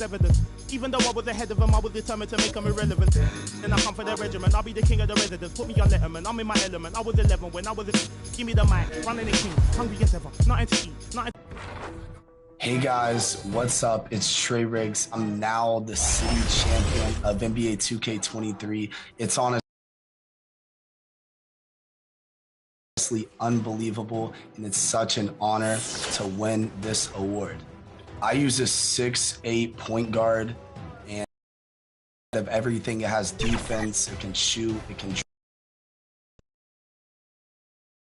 evidence. Even though I was ahead of them, I was determined to make them irrelevant. Then I come for their regiment, I'll be the king of the residents. Put me on Letterman, I'm in my element. I was 11 when I was give me the mic, running the king, hungry as ever, nothing to eat, nothing. Hey guys, what's up? It's Trey Riggs. I'm now the city champion of NBA 2K23. It's honestly unbelievable, and it's such an honor to win this award. I use a 6'8" point guard, and of everything, it has defense, it can shoot, it can drive.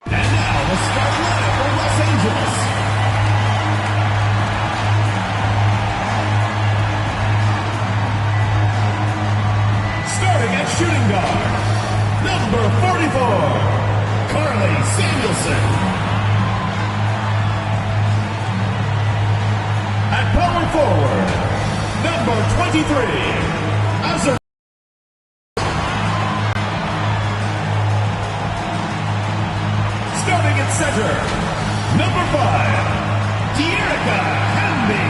And now the starting lineup for Los Angeles. Starting at shooting guard, number 44, Carly Samuelson. At power forward, number 23, Azar. Starting at center, number 5, De'Erica Hamby.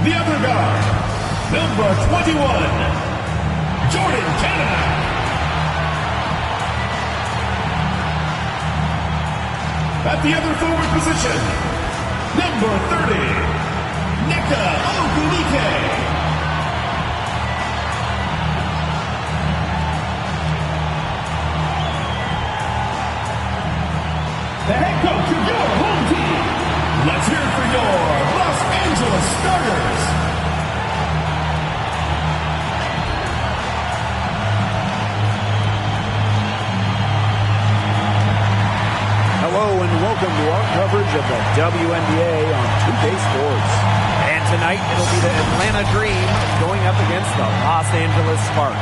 The other guard, number 21, Jordan Canada. At the other forward position, number 30, Nika Ogumike. The head coach of your home team. Let's hear it for your Los Angeles starters. Hello and welcome to our coverage of the WNBA on 2K Sports. And tonight it'll be the Atlanta Dream going up against the Los Angeles Sparks.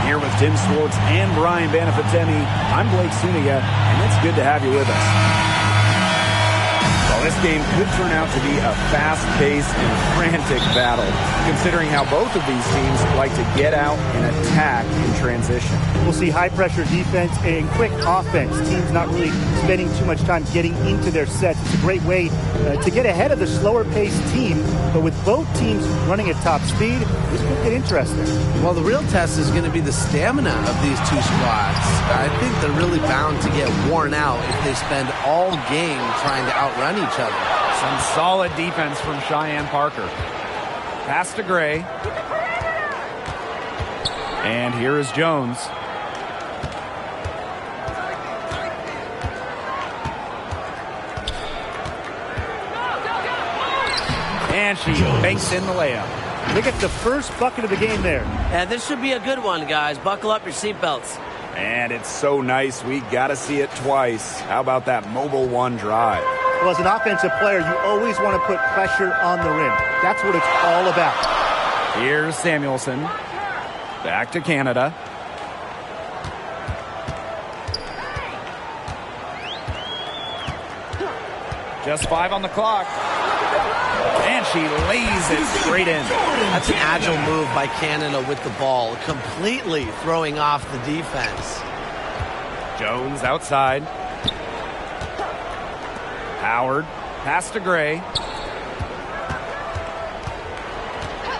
Here with Tim Swartz and Brian Banafitemi, I'm Blake Suniga, and it's good to have you with us. Well, this game could turn out to be a fast-paced and frantic battle, considering how both of these teams like to get out and attack in transition. We'll see high-pressure defense and quick offense. Teams not really spending too much time getting into their sets. It's a great way to get ahead of the slower-paced team, but with both teams running at top speed, this could get interesting. Well, the real test is going to be the stamina of these two squads. I think they're really bound to get worn out if they spend all game trying to outrun each other. Some solid defense from Cheyenne Parker. Pass to Gray. And here is Jones. And she banks in the layup. They get the first bucket of the game there. And this should be a good one, guys. Buckle up your seatbelts. And it's so nice, we got to see it twice. How about that mobile one drive? Well, as an offensive player, you always want to put pressure on the rim. That's what it's all about. Here's Samuelson. Back to Canada. Just 5 on the clock. And she lays it straight in. That's an agile move by Canada with the ball, completely throwing off the defense. Jones outside. Howard, pass to Gray.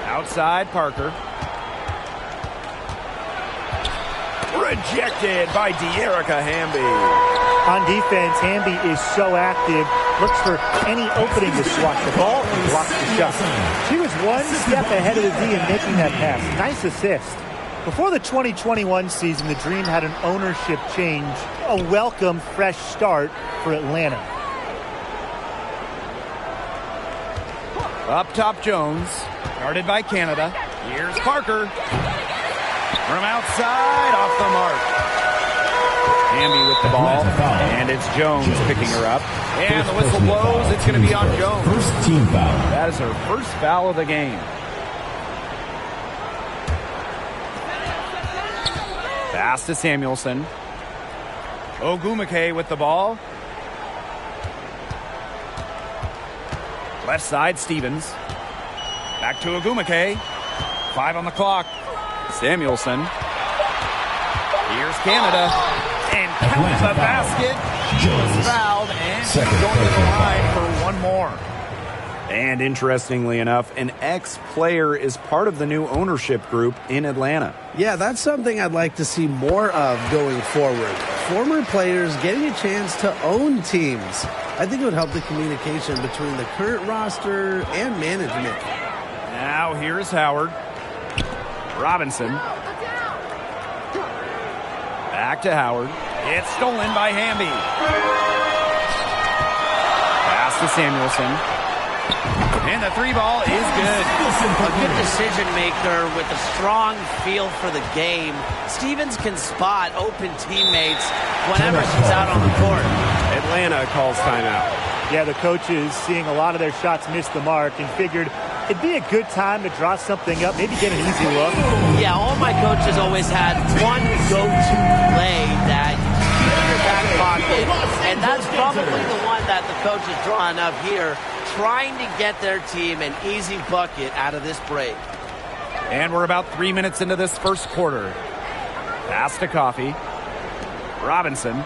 Outside, Parker. Rejected by De'Erica Hamby. On defense, Hamby is so active, looks for any opening to swat the ball and block the shot. She was one step ahead of the D in making that pass. Nice assist. Before the 2021 season, the Dream had an ownership change, a welcome fresh start for Atlanta. Up top, Jones. Guarded by Canada. Here's Parker. From outside, off the mark. Hamby with the ball. And it's Jones picking her up. And the whistle blows. It's going to be on Jones. First team foul. That is her first foul of the game. Pass to Samuelson. Ogumike with the ball. Left side, Stevens. Back to Ogumike. 5 on the clock. Samuelson. Here's Canada. And counts the basket. She was fouled, and Second Going to the personal line foul. for one more. And interestingly enough, an ex-player is part of the new ownership group in Atlanta. Yeah, that's something I'd like to see more of going forward. Former players getting a chance to own teams. I think it would help the communication between the current roster and management. Now here's Howard. Robinson. Back to Howard. It's stolen by Hamby. Pass to Samuelson. And the three ball is good. A good decision maker with a strong feel for the game. Stevens can spot open teammates whenever she's out on the court. Atlanta calls timeout. Yeah, the coaches, seeing a lot of their shots miss the mark, and figured it'd be a good time to draw something up, maybe get an easy look. Yeah, all my coaches always had one go-to play that you keep in your back pocket, and that's probably the one that the coach is drawing up here, trying to get their team an easy bucket out of this break. And we're about 3 minutes into this first quarter. Pass to Coffey. Robinson.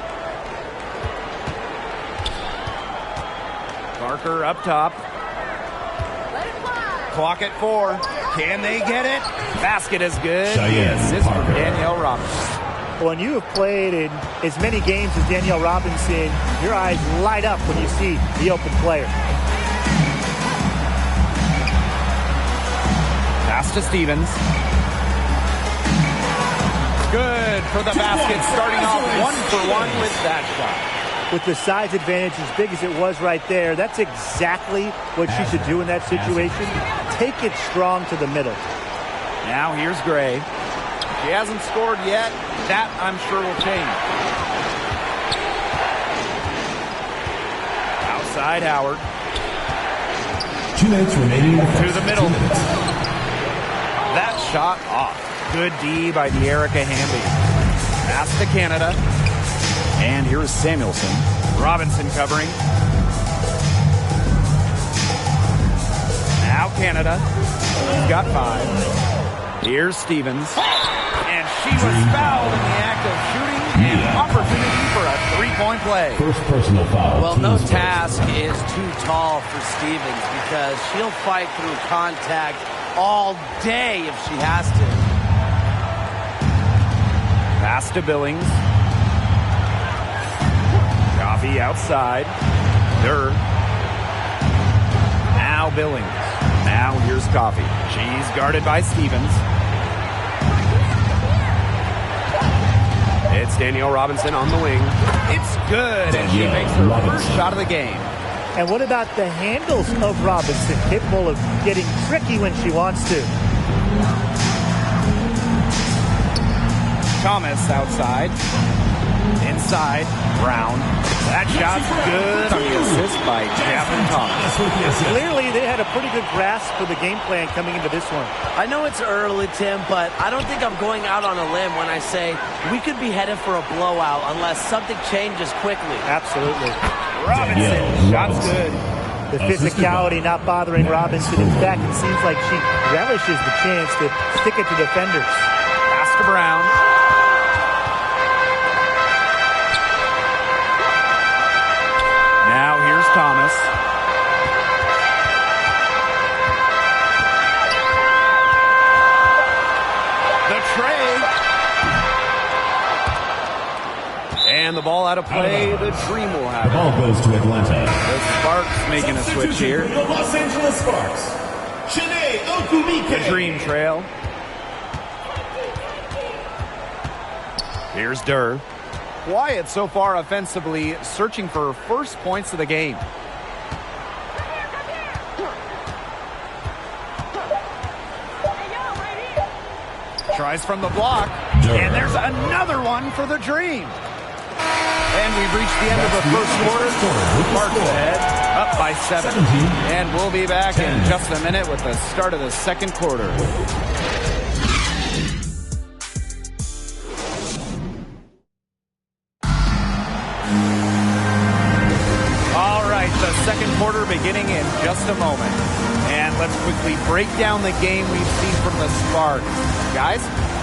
Parker up top. Clock at 4. Can they get it? Basket is good. Cheyenne Assist from Parker. Danielle Robinson. When you have played in as many games as Danielle Robinson, your eyes light up when you see the open player. Pass to Stevens. Good for the basket, starting off 1-for-1 with that shot. With the size advantage as big as it was right there, that's exactly what she should do in that situation. Take it strong to the middle. Now here's Gray. She hasn't scored yet. That, I'm sure, will change. Outside Howard. 2 minutes remaining. To the middle. That shot off. Good D by De'Erica Hamby. Pass to Canada. And here's Samuelson. Robinson covering. Now Canada. He's got 5. Here's Stevens. And she was fouled in the act of shooting, and opportunity for a three-point play. First personal foul. Well, no task is too tall for Stevens because she'll fight through contact all day if she has to. Pass to Billings. Coffey outside. Durr. Now Billings. Now here's Coffey. She's guarded by Stevens. It's Danielle Robinson on the wing. It's good, and she makes her first shot of the game. And what about the handles of Robinson? Capable of getting tricky when she wants to. Thomas outside. Inside, Brown. That shot's good on the assist by Catherine Thomas. Clearly, they had a pretty good grasp for the game plan coming into this one. I know it's early, Tim, but I don't think I'm going out on a limb when I say we could be headed for a blowout unless something changes quickly. Absolutely. Robinson, shot's good. The physicality not bothering Robinson. In fact, it seems like she relishes the chance to stick it to defenders. Pass to Brown. Now here's Thomas. The tray. And the ball out of play. The Dream will have The ball it. goes to Atlanta. The Sparks making a switch here. The Los Angeles Sparks. Shanae Okumike. The Dream trail. Here's Durr. Quiet so far offensively, searching for first points of the game. Tries from the block, and there's another one for the Dream. And we've reached the end of the first quarter. Sparks ahead, up by 7. And we'll be back in just a minute with the start of the second quarter. All right, the second quarter beginning in just a moment. And let's quickly break down the game we've seen from the Sparks. Guys?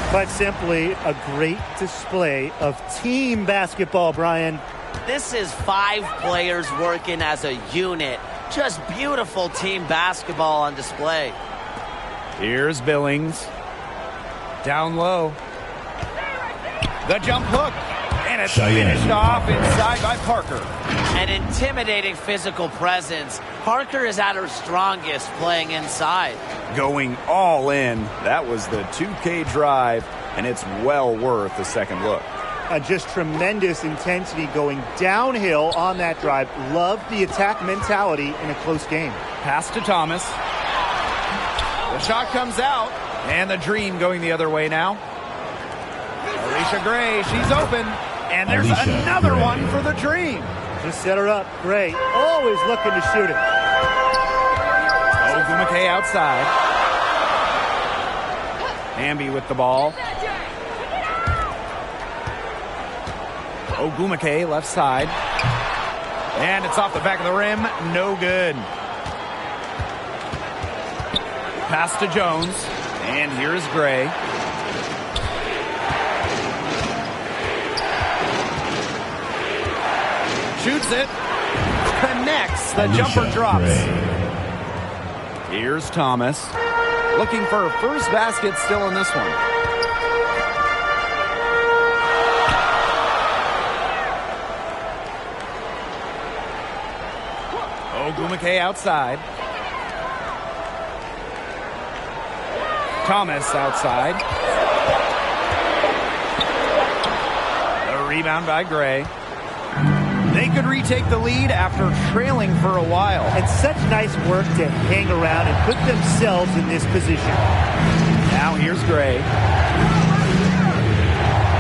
Quite simply, a great display of team basketball, Brian. This is 5 players working as a unit. Just beautiful team basketball on display. Here's Billings. Down low. The jump hook. And it's finished off inside by Parker. An intimidating physical presence. Parker is at her strongest playing inside. Going all in. That was the 2K drive, and it's well worth the second look. Just tremendous intensity going downhill on that drive. Love the attack mentality in a close game. Pass to Thomas. The shot comes out, and the Dream going the other way now. Alicia Gray, she's open, and there's another one for the Dream. Just set her up. Gray, always looking to shoot it. Ogumake outside. Hamby with the ball. Ogumake left side. And it's off the back of the rim. No good. Pass to Jones. And here's Gray. Shoots it. Connects. The jumper drops. Here's Thomas. Looking for a first basket still in this one. Ogumake outside. Thomas outside. The rebound by Gray. They could retake the lead after trailing for a while. And such nice work to hang around and put themselves in this position. Now here's Gray.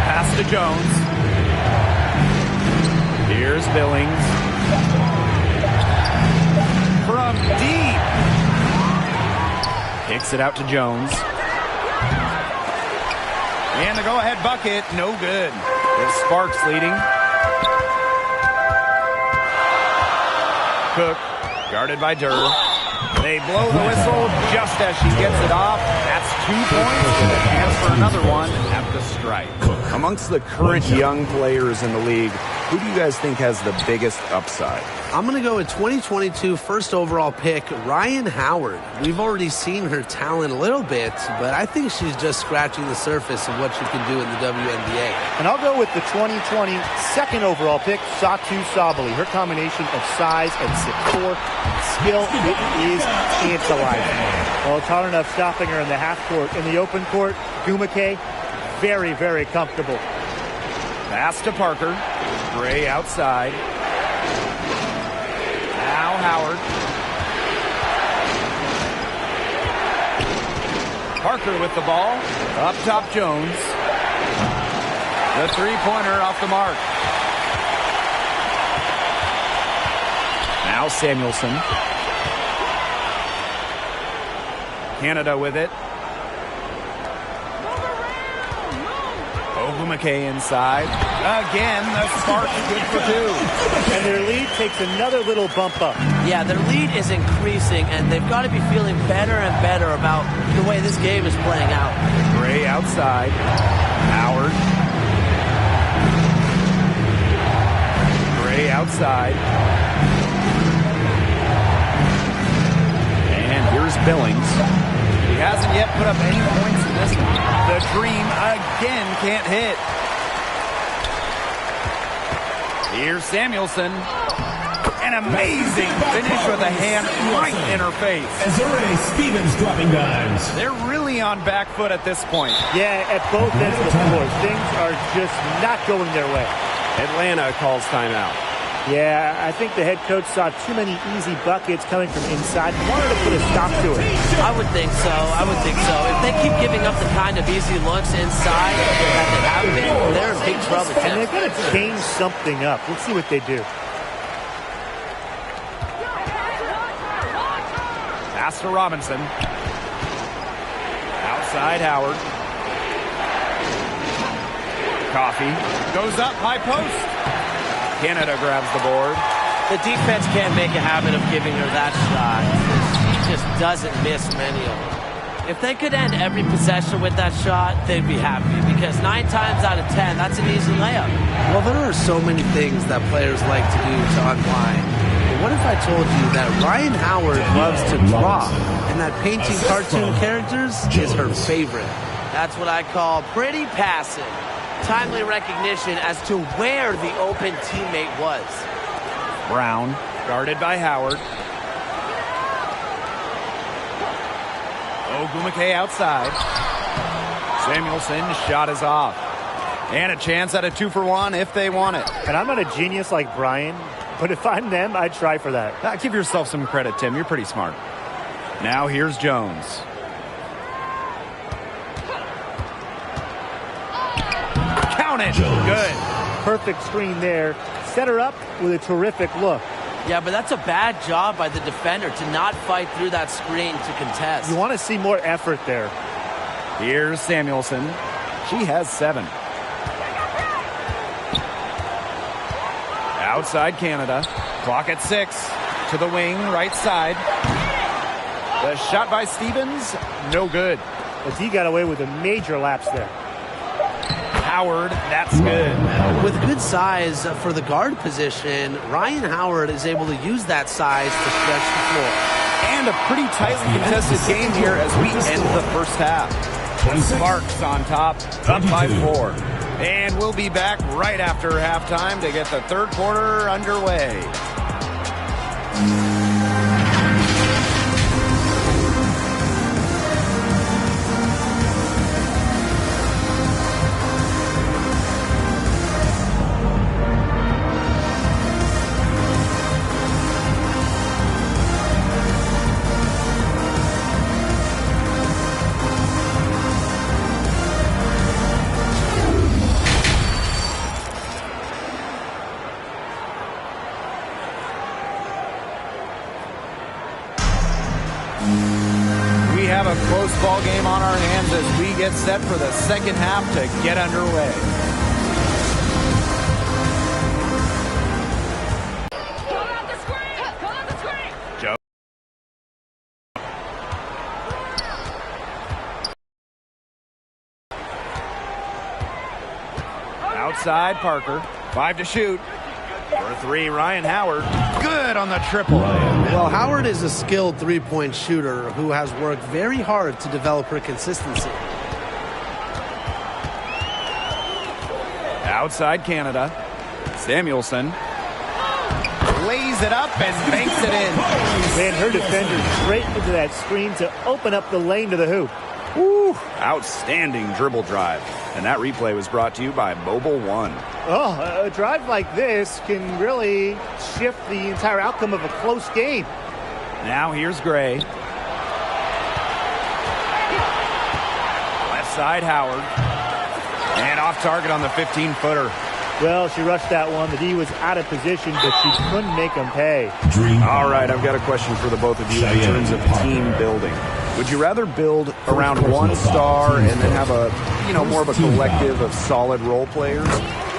Pass to Jones. Here's Billings. From deep. Kicks it out to Jones. And the go-ahead bucket, no good. It's Sparks leading. Cook, guarded by Durr. They blow the whistle just as she gets it off. That's 2 points and a chance for another one at the stripe. Amongst the current young players in the league, who do you guys think has the biggest upside? I'm going to go with 2022 first overall pick, Ryan Howard. We've already seen her talent a little bit, but I think she's just scratching the surface of what she can do in the WNBA. And I'll go with the 2020 second overall pick, Satu Sabali. Her combination of size and support and skill, it is tantalizing. Well, it's hard enough stopping her in the half court. In the open court, Gumake, very, very comfortable. Pass to Parker. Gray outside. Now Howard. Parker with the ball. Up top Jones. The three-pointer off the mark. Now Samuelson. Canada with it. Ogumake inside. Again, the Sparks good for 2. And their lead takes another little bump up. Yeah, their lead is increasing, and they've got to be feeling better and better about the way this game is playing out. Gray outside. Howard. Gray outside. And here's Billings. He hasn't yet put up any points in this one. The Dream again can't hit. Here's Samuelson. An amazing finish with a hand right in her face. Azure Stevens dropping dimes. They're really on back foot at this point. Yeah, at both ends of the floor. Things are just not going their way. Atlanta calls timeout. Yeah, I think the head coach saw too many easy buckets coming from inside. Wanted to put a stop to it. I would think so. If they keep giving up the kind of easy looks inside that they have been, they're in big trouble, Tim. And they're going to change something up. Let's see what they do. Pass to Robinson. Outside Howard. Coffee goes up high post. Canada grabs the board. The defense can't make a habit of giving her that shot. She just doesn't miss many of them. If they could end every possession with that shot, they'd be happy, because 9 times out of 10, that's an easy layup. Well, there are so many things that players like to do to unwind. But what if I told you that Ryan Howard loves to draw, and that painting cartoon characters is her favorite? That's what I call pretty passive. Timely recognition as to where the open teammate was. Brown, guarded by Howard. Ogumake outside. Samuelson's shot is off. And a chance at a 2-for-1 if they want it. And I'm not a genius like Brian, but if I'm them, I'd try for that. Give yourself some credit, Tim. You're pretty smart. Now here's Jones. Count it. Good. Perfect screen there. Set her up with a terrific look. Yeah, but that's a bad job by the defender to not fight through that screen to contest. You want to see more effort there. Here's Samuelson. She has 7. Outside Canada. Clock at 6. To the wing, right side. The shot by Stevens, no good. But he got away with a major lapse there. Howard, that's good. With good size for the guard position, Ryan Howard is able to use that size to stretch the floor. And a pretty tightly contested game here as we end the first half. Sparks on top, up by 4. And we'll be back right after halftime to get the third quarter underway. Ball game on our hands as we get set for the second half to get underway. Joe. Outside Parker. 5 to shoot. For 3, Ryan Howard. Good on the triple. Well, Howard is a skilled three-point shooter who has worked very hard to develop her consistency. Outside Canada. Samuelson lays it up and banks it in. Man, her defender straight into that screen to open up the lane to the hoop. Woo, outstanding dribble drive. And that replay was brought to you by Mobile One. Oh, a drive like this can really shift the entire outcome of a close game. Now here's Gray. Left side Howard. And off target on the 15-footer. Well, she rushed that one. The D was out of position, but she couldn't make them pay. All right, I've got a question for the both of you in terms of team building. Would you rather build around one star and then have a, more of a collective of solid role players?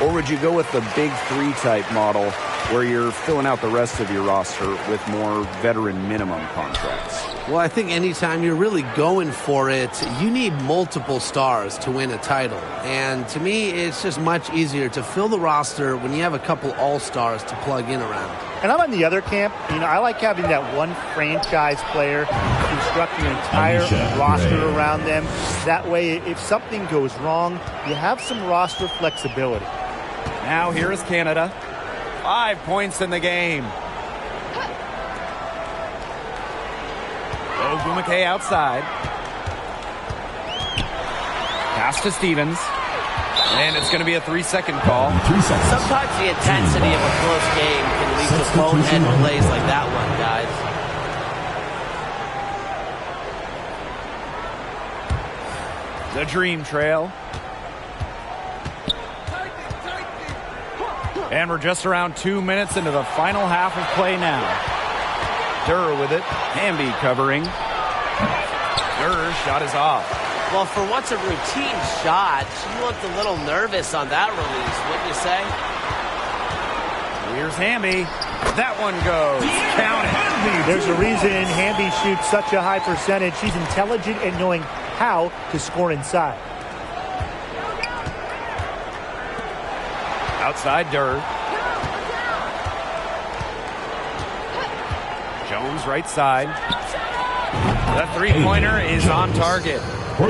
Or would you go with the big 3 type model where you're filling out the rest of your roster with more veteran minimum contracts? Well, I think anytime you're really going for it, you need multiple stars to win a title. And to me, it's just much easier to fill the roster when you have a couple all-stars to plug in around. And I'm on the other camp. I like having that one franchise player, construct an entire roster around them. That way, if something goes wrong, you have some roster flexibility. Now here is Canada. 5 points in the game. Ogumake outside. Pass to Stevens. And it's going to be a 3-second call. Sometimes the intensity of a close game can lead to bonehead plays like that one, guys. The Dream Trail. And we're just around 2 minutes into the final half of play now. Durr with it. Hamby covering. Durr's shot is off. Well, for what's a routine shot, she looked a little nervous on that release, wouldn't you say? Here's Hamby. That one goes. Count it. There's a reason Hamby shoots such a high percentage. She's intelligent at knowing how to score inside. Outside Durr. Jones right side. The three-pointer is on target.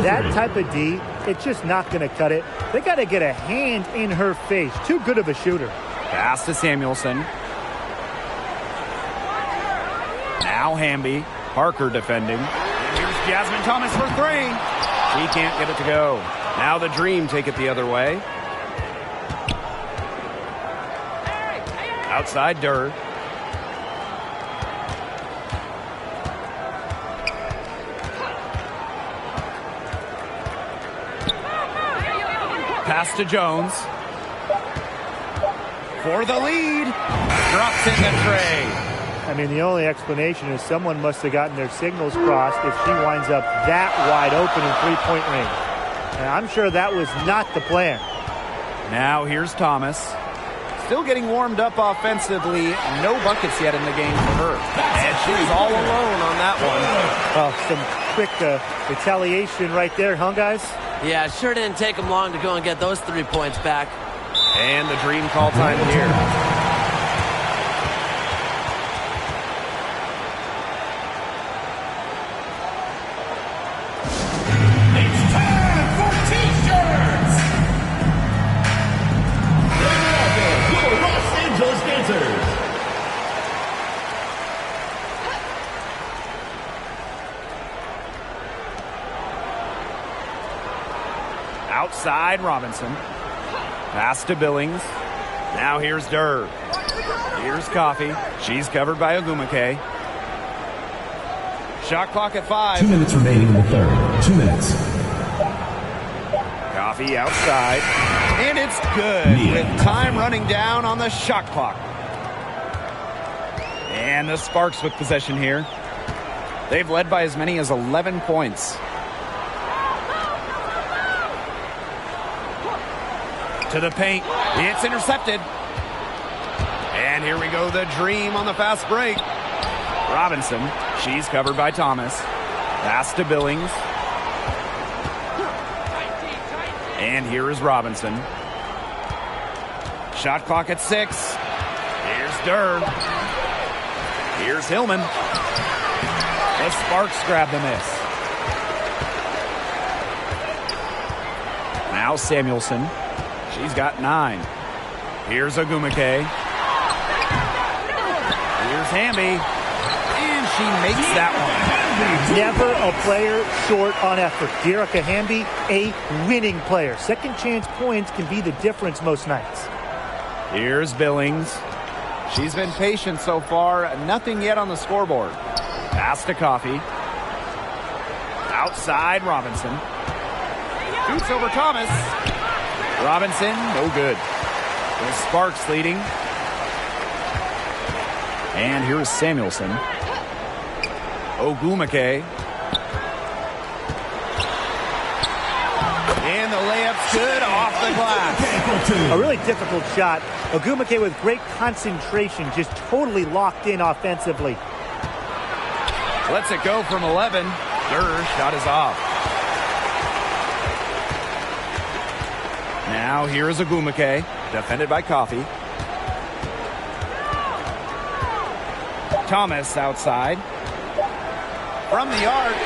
That type of D, it's just not going to cut it. They got to get a hand in her face. Too good of a shooter. Pass to Samuelson. Now Hamby. Parker defending. And here's Jasmine Thomas for three. She can't get it to go. Now the Dream take it the other way. Outside Durr. Pass to Jones. For the lead. Drops in the tray. I mean, the only explanation is someone must have gotten their signals crossed if she winds up that wide open in three-point range. And I'm sure that was not the plan. Now here's Thomas. Still getting warmed up offensively. No buckets yet in the game for her. And she's all alone on that one. Well, some quick retaliation right there, huh, guys? Yeah, it sure didn't take them long to go and get those 3 points back. And the Dream call time here. It's time for T-shirts! Your Los Angeles Dancers! Outside Robinson. Pass to Billings. Now here's Durr. Here's Coffey. She's covered by Ogumake. Shot clock at 5. 2 minutes remaining in the third. 2 minutes. Coffey outside. And it's good with time running down on the shot clock. And the Sparks with possession here. They've led by as many as 11 points. To the paint. It's intercepted. And here we go, the Dream on the fast break. Robinson. She's covered by Thomas. Pass to Billings. And here is Robinson. Shot clock at 6. Here's Durr. Here's Hillman. The Sparks grab the miss. Now Samuelson. She's got 9. Here's Ogumake. Here's Hamby. And she makes that one. Never a player short on effort. Dearica Hamby, a winning player. Second chance points can be the difference most nights. Here's Billings. She's been patient so far. Nothing yet on the scoreboard. Pass to Coffey. Outside Robinson. Shoots over Thomas. Robinson, no good. The Sparks leading. And here's Samuelson. Ogumake. And the layup's good off the glass. A really difficult shot. Ogumake with great concentration, just totally locked in offensively. Lets it go from 11. Durr shot is off. Now here is Ogumake, defended by Coffey. Thomas outside. From the arc.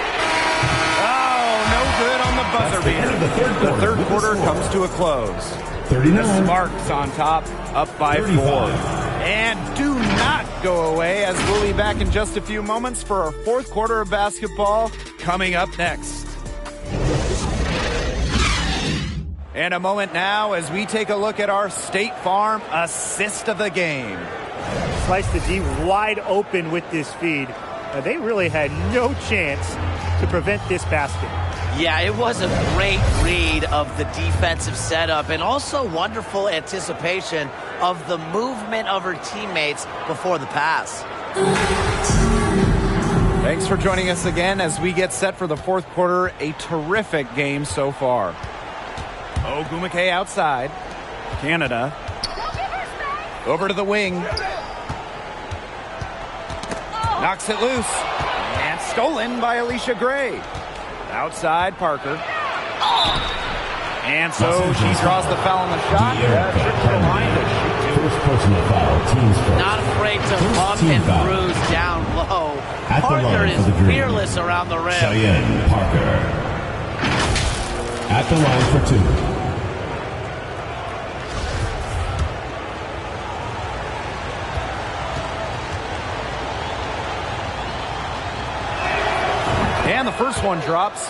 Oh, no good on the buzzer beater. The third quarter comes to a close. 39. The Sparks on top, up by 4. And do not go away, as we'll be back in just a few moments for our fourth quarter of basketball coming up next. And a moment now as we take a look at our State Farm assist of the game. Slice the D wide open with this feed. They really had no chance to prevent this basket. Yeah, it was a great read of the defensive setup and also wonderful anticipation of the movement of her teammates before the pass. Thanks for joining us again as we get set for the fourth quarter. A terrific game so far. Ogumake outside. Canada. Over to the wing. Knocks it loose. And stolen by Alicia Gray. Outside Parker. And so she draws the foul on the shot. Trip to the line to shoot two. Personal foul, teams first. Not afraid to bump and bruise down low. At the Parker line is for the Dream, fearless around the rim. Cheyenne Parker. At the line for two. And the first one drops.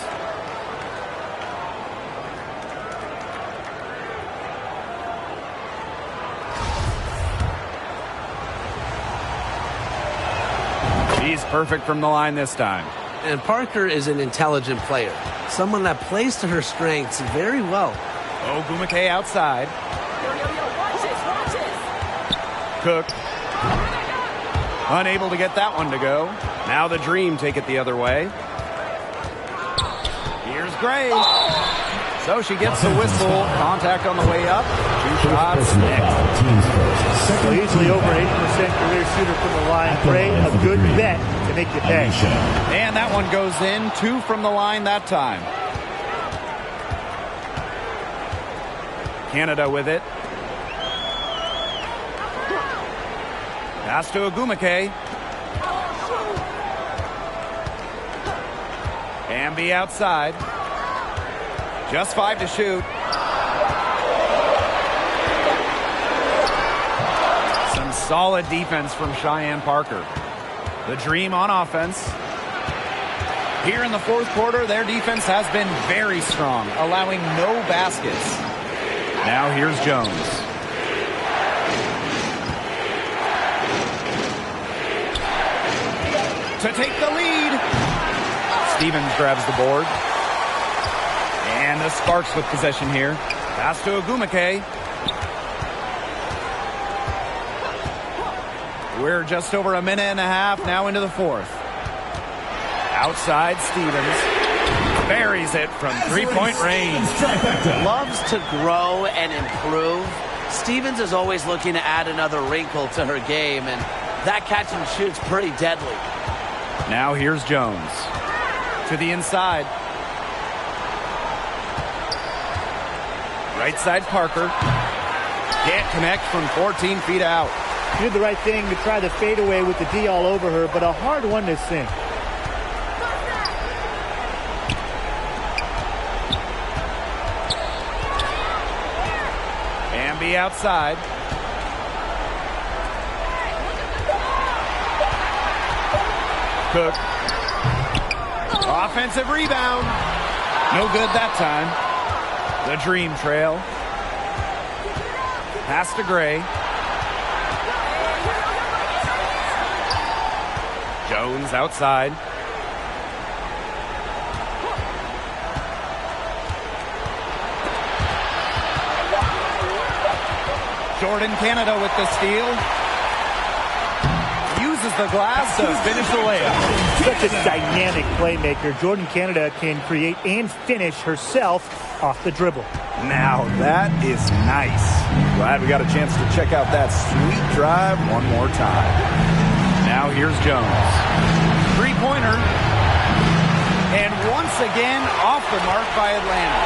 He's perfect from the line this time. And Parker is an intelligent player, someone that plays to her strengths very well. Ogumake outside. Cook. Unable to get that one to go. Now the Dream take it the other way. Here's Gray. So she gets the whistle. Contact on the way up. Two shots next. Teams first. So usually over 80% career shooter from the line. Gray, a good bet to make you pay. And that one goes in. 2 from the line that time. Canada with it. Pass to Ogumake. Ambi outside. Just 5 to shoot. Some solid defense from Cheyenne Parker. The Dream on offense. Here in the fourth quarter, their defense has been very strong, allowing no baskets. Now here's Jones. To take the lead. Stevens grabs the board. And the Sparks with possession here. Pass to Ogumake. We're just over a minute and a half now into the fourth. Outside Stevens. Buries it from three-point range. Loves to grow and improve. Stevens is always looking to add another wrinkle to her game, and that catch and shoot's pretty deadly. Now here's Jones. To the inside. Right side Parker. Can't connect from 14 feet out. She did the right thing to try the fadeaway with the D all over her, but a hard one to sink. Ambi outside. Cook. Offensive rebound. No good that time. The Dream trail. Pass to Gray. Jones outside. Jordan Canada with the steal. Uses the glass to finish the layup. Such a dynamic playmaker. Jordan Canada can create and finish herself off the dribble. Now that is nice. Glad we got a chance to check out that sweet drive one more time. Now here's Jones. Three-pointer. And once again off the mark by Atlanta.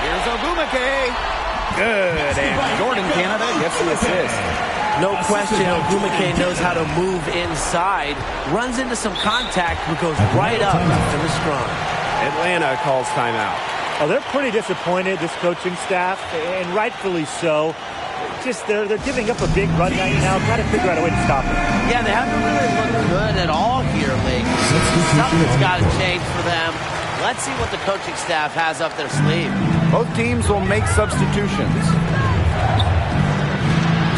Here's Ogumake. Good. And Jordan Canada gets the assist. No question, Ogumake knows how to move inside. Runs into some contact, but goes right up to finish strong. Atlanta calls timeout. Oh, they're pretty disappointed, this coaching staff, and rightfully so. Just they're giving up a big run right now. Got to figure out a way to stop it. Yeah, they haven't really looked good at all here lately. Something's got to change for them. Let's see what the coaching staff has up their sleeve. Both teams will make substitutions.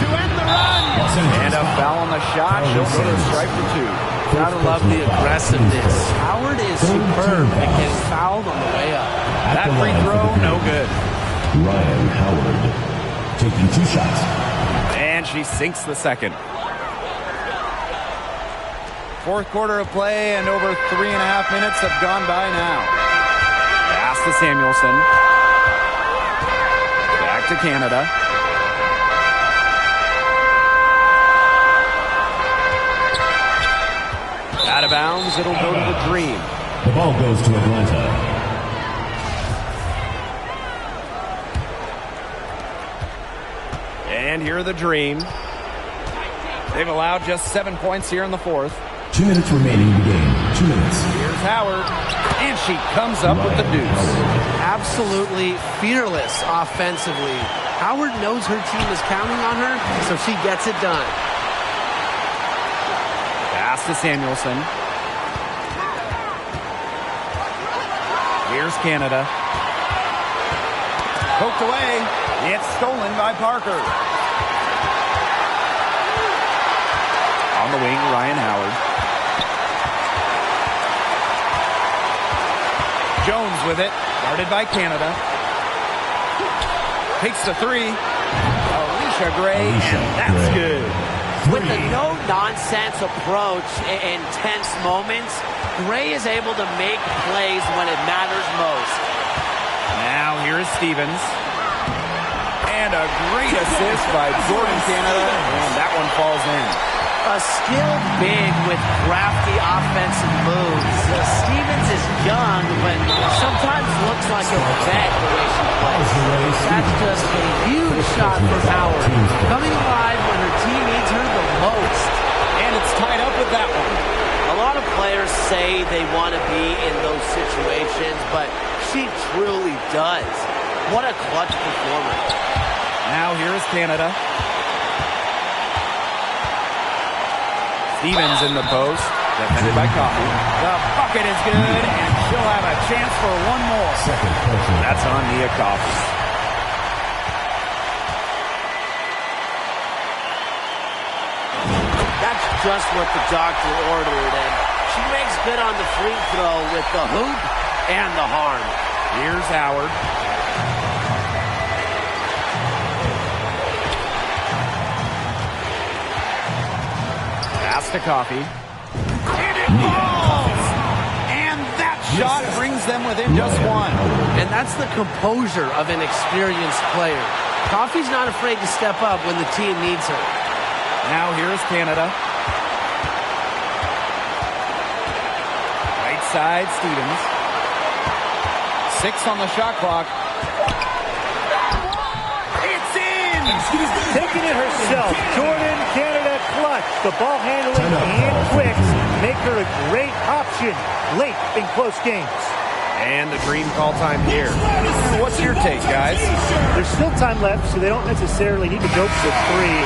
To end the run. And a foul on the shot. She'll go to strike for 2. Gotta love the aggressiveness. Howard is superb at getting fouled on the way up. That free throw, no good. Ryan Howard taking 2 shots. And she sinks the second. Fourth quarter of play, and over 3.5 minutes have gone by now. Pass to Samuelson. Back to Canada. of bounds. It'll go to the Dream. The ball goes to Atlanta. And here are the Dream. They've allowed just 7 points here in the fourth. 2 minutes remaining in the game. 2 minutes. Here's Howard. And she comes up with the deuce. Absolutely fearless offensively. Howard knows her team is counting on her, so she gets it done. Pass to Samuelson. Here's Canada. Poked away. It's stolen by Parker. On the wing, Ryan Howard. Jones with it. Guarded by Canada. Takes the three. Alicia Gray, and that's good. With a no-nonsense approach in tense moments, Gray is able to make plays when it matters most. Now here is Stevens. And a great assist by Jordan Canada, and that one falls in. A skilled big with crafty offensive moves. Stevens is young, but sometimes looks like a vet the way she plays. That's just a huge shot from Howard. Coming alive when her team needs her the most. And it's tied up with that one. A lot of players say they want to be in those situations, but she truly does. What a clutch performer. Now here is Canada. Stevens in the post, defended by Coffey. The bucket is good, and she'll have a chance for one more. That's on Nia Coffey. That's just what the doctor ordered, and she makes good on the free throw with the hoop and the harm. Here's Howard. Pass to Coffey. And it falls! And that shot brings them within just one. And that's the composure of an experienced player. Coffey's not afraid to step up when the team needs her. Now here's Canada. Right side, Stevens. 6 on the shot clock. It's in! Taking it herself, Jordan Canada clutch. The ball handling and quicks make her a great option late in close games. And the Dream call time here. What's your take, guys? There's still time left, so they don't necessarily need to go for the three.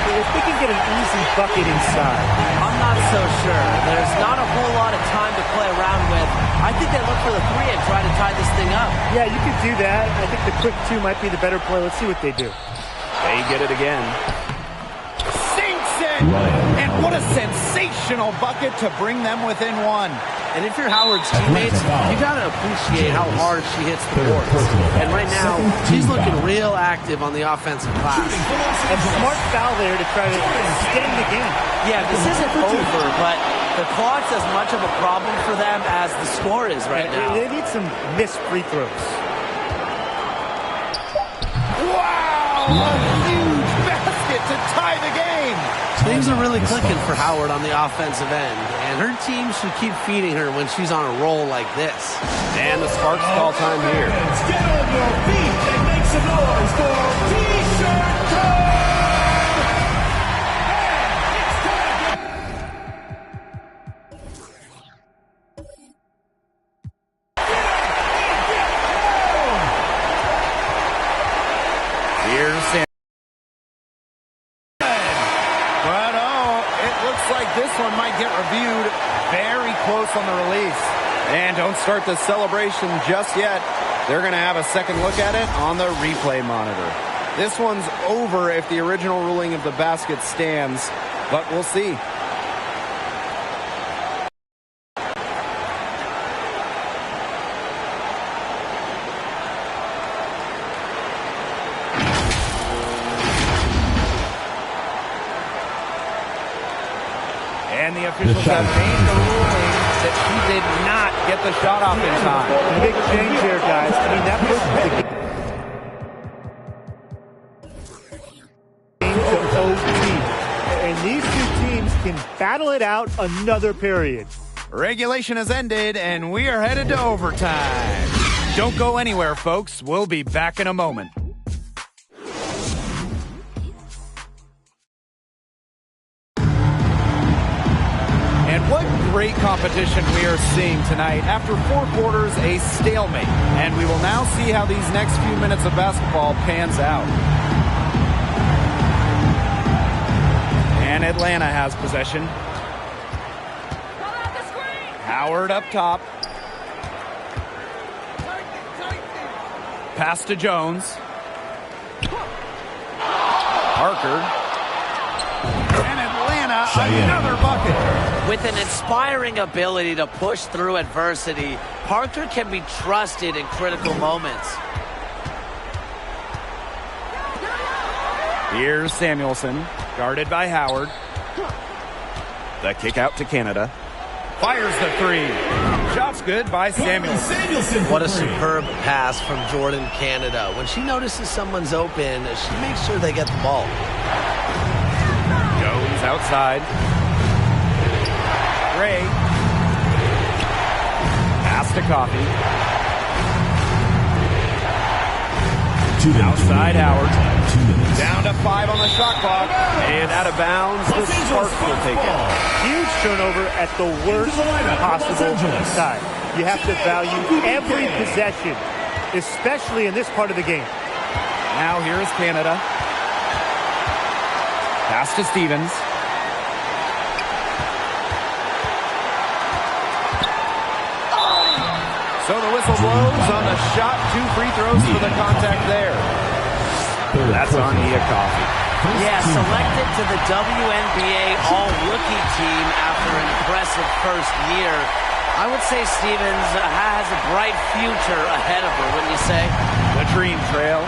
If they can get an easy bucket inside. I'm not so sure. There's not a whole lot of time to play around with. I think they look for the three and try to tie this thing up. Yeah, you could do that. I think the quick two might be the better play. Let's see what they do. They get it again. Sinks it! And what a sensational bucket to bring them within one. And if you're Howard's teammates, you got to appreciate how hard she hits the boards. And right now, she's looking real active on the offensive glass. A smart foul there to try to extend the game. Yeah, this isn't over, but the clock's as much of a problem for them as the score is right now. They need some missed free throws. Wow! A huge basket to tie the game. Things are really clicking for Howard on the offensive end, and her team should keep feeding her when she's on a roll like this. And the Sparks call time here. Get on your feet and make some noise for T-Shirt Time! Here's Sam. But it looks like this one might get reviewed very close on the release. And don't start the celebration just yet. They're going to have a second look at it on the replay monitor. This one's over if the original ruling of the basket stands, but we'll see. And the officials have made the ruling that she did not get the shot off in time. Big change here, guys. I mean, that was the game to OT. And these two teams can battle it out another period. Regulation has ended, and we are headed to overtime. Don't go anywhere, folks. We'll be back in a moment. And what great competition we are seeing tonight. After 4 quarters, a stalemate. And we will now see how these next few minutes of basketball pans out. And Atlanta has possession. Howard up top. Pass to Jones. Parker. And Atlanta, another bucket. With an inspiring ability to push through adversity, Parker can be trusted in critical moments. Here's Samuelson, guarded by Howard. The kick out to Canada. Fires the 3. Shot's good by Samuelson. What a superb pass from Jordan Canada. When she notices someone's open, she makes sure they get the ball. Jones outside. Gray. Pass to Coffey. Outside Howard. Down to 5 on the shot clock. And out of bounds, the Sparks will take it. Huge turnover at the worst possible time. You have to value every possession, especially in this part of the game. Now here is Canada. Pass to Stevens. So the whistle blows on the shot. 2 free throws for the contact there. That's on Nia Coffey. Yeah, selected to the WNBA All-Rookie team after an impressive first year. I would say Stevens has a bright future ahead of her, wouldn't you say? The Dream Trail.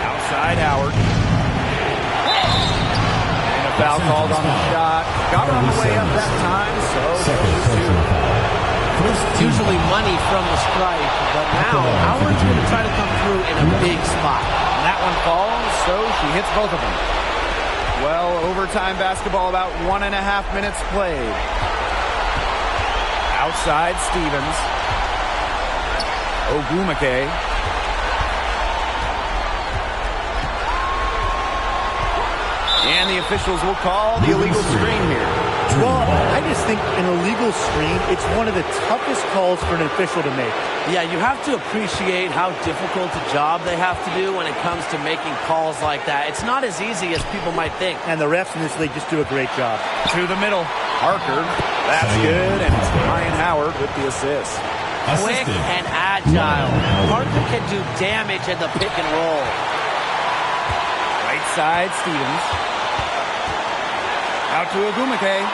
Outside Howard. And a foul called on the shot. Got her on the way up that time, so usually money from the strike, but now Howard's going to try to come through in a big spot. And that one falls, so she hits both of them. Well, overtime basketball, about 1.5 minutes played. Outside Stevens. Ogumake. And the officials will call the illegal screen here. Well, I just think an illegal screen, it's one of the toughest calls for an official to make. Yeah, you have to appreciate how difficult a job they have to do when it comes to making calls like that. It's not as easy as people might think. And the refs in this league just do a great job. To the middle. Parker. That's good. And it's Ryan Howard with the assist. Quick and agile. Parker can do damage in the pick and roll. Right side, Stevens. Out to Ogumake.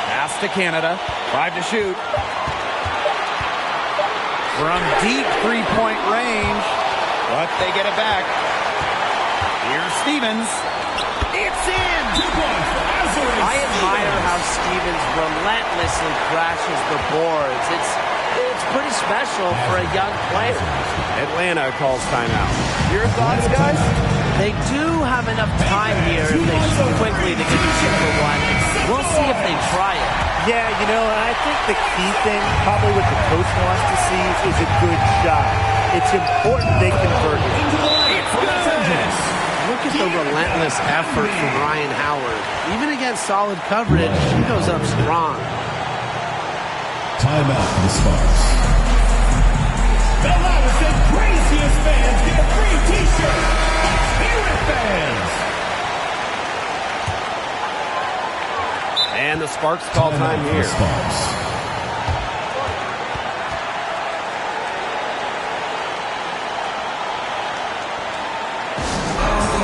Pass to Canada. 5 to shoot. From deep 3-point range. But they get it back. Here's Stevens. It's in! 2 points for Azure. I admire how Stevens relentlessly crashes the boards. It's pretty special for a young player. Atlanta calls timeout. Your thoughts, guys? They do have enough time here if they shoot quickly to get the super one. We'll see if they try it. Yeah, you know, and I think the key thing, probably what the coach wants to see, is a good shot. It's important they convert it. It's good! Look at the relentless effort from Ryan Howard. Even against solid coverage, she goes up strong. Timeout for the Sparks. The loudest and craziest fans get a free t-shirt. Spirit fans. And the Sparks call time here. Sparks.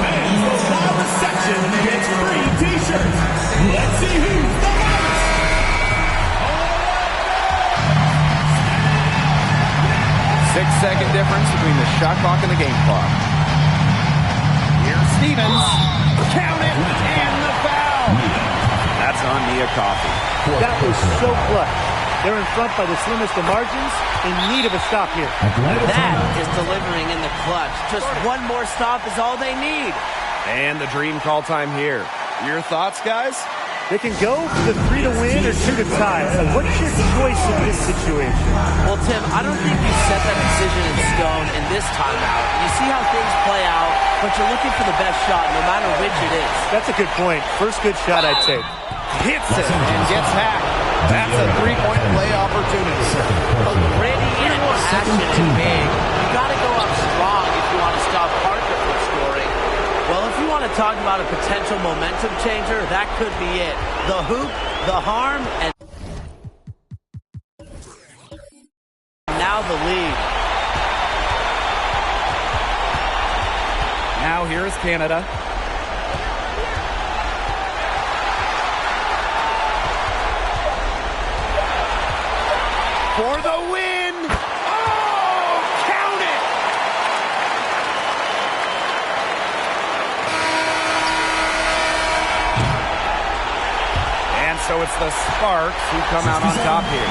And the loudest section gets free t-shirts. Let's see who's the loudest. 6-second difference between the shot clock and the game clock. Here's Stevens. Count it, and the foul. That's on Nia Coffey. That was so clutch. They're in front by the slimmest of margins, in need of a stop here. That is delivering in the the clutch. Just one more stop is all they need. And the dream call time here. Your thoughts, guys? They can go for the 3 to win or 2 to tie. What's your choice in this situation? Well, Tim, I don't think you set that decision in stone in this timeout. You see how things play out, but you're looking for the best shot no matter which it is. That's a good point. First good shot I'd take. Hits it and gets hacked. That's a three-point play opportunity. But gritty and passionate and big. You got to go up strong if you want to stop Parker from scoring. Well, if you want to talk about a potential momentum changer, that could be it. The hoop, the harm, and now the lead. Now here is Canada. For the win! Oh, count it! And so it's the Sparks who come out on top here.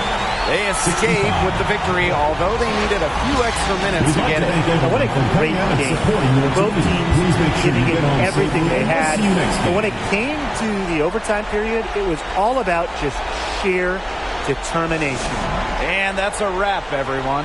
They escape with the victory, although they needed a few extra minutes to get it. Now, what a great game. Both teams giving it everything they had. But when it came to the overtime period, it was all about just sheer determination. And that's a wrap, everyone.